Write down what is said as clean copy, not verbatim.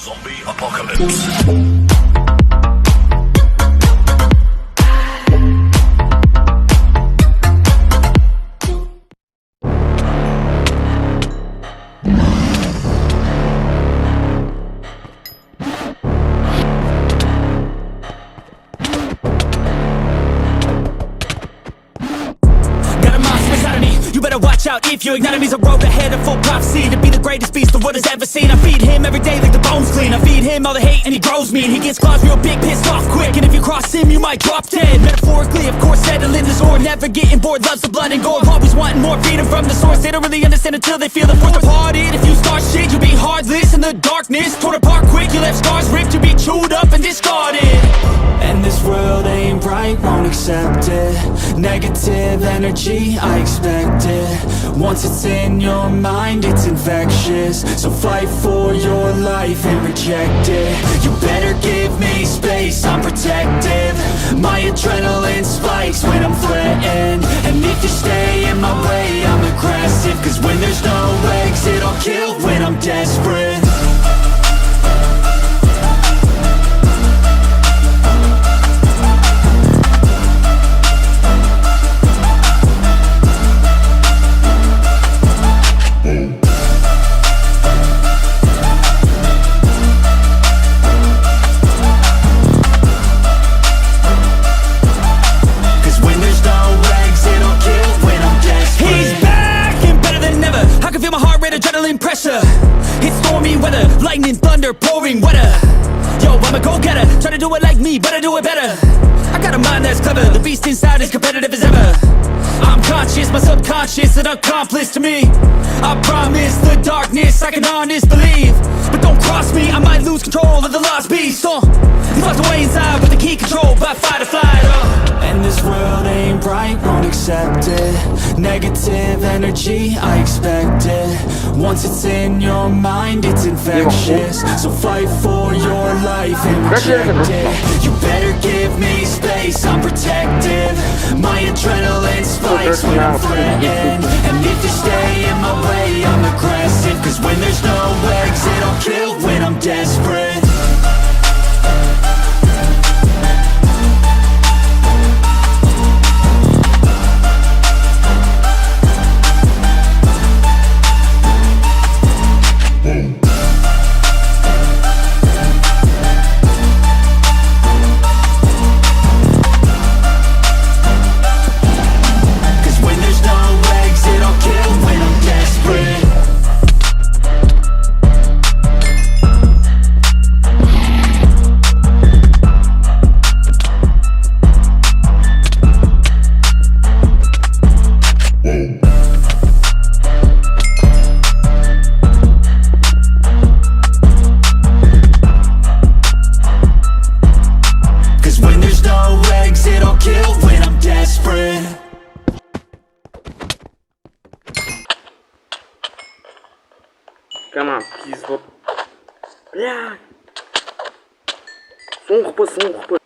Zombie apocalypse. Watch out if you ignite enemy's a road ahead of full prophecy to be the greatest beast the world has ever seen. I feed him every day like the bones clean. I feed him all the hate and he grows me, and he gets claws real big, pissed off quick. And if you cross him you might drop dead. Metaphorically, of course, settling the sword, never getting bored, loves the blood and gore, always wanting more, feeding from the source. They don't really understand until they feel the force departed. If you start shit you'll be heartless in the darkness, torn apart quick, you left scars ripped, you'll be chewed up and discarded. And this world ain't right, won't accept it. Negative energy, I expect it. Once it's in your mind, it's infectious. So fight for your life and reject it. You better give me space, I'm protective. My adrenaline spikes when I'm threatened. And if you stay in my way, I'm aggressive. Cause when there's no exit, I'll kill when I'm desperate. Adrenaline pressure, it's stormy weather, lightning, thunder, pouring weather. Yo, I'm a go-getter, try to do it like me, but I do it better. I got a mind that's clever, the beast inside is competitive as ever. I'm conscious, my subconscious, an accomplice to me. I promise the darkness, I can honest believe. But don't cross me, I might lose control of the lost beast. He's locked away inside with the key controlled by fight or flight. And this world ain't right, won't accept it. Negative energy, I expect it. Once it's in your mind, it's infectious. So fight for your life and reject it. You better give me space, I'm protective. My adrenaline spikes when I'm threatened. And if you stay in my way, I'm aggressive. Cause when there's no exit, I'll kill when I'm desperate. Come on, please, вот. Бля. Соңғы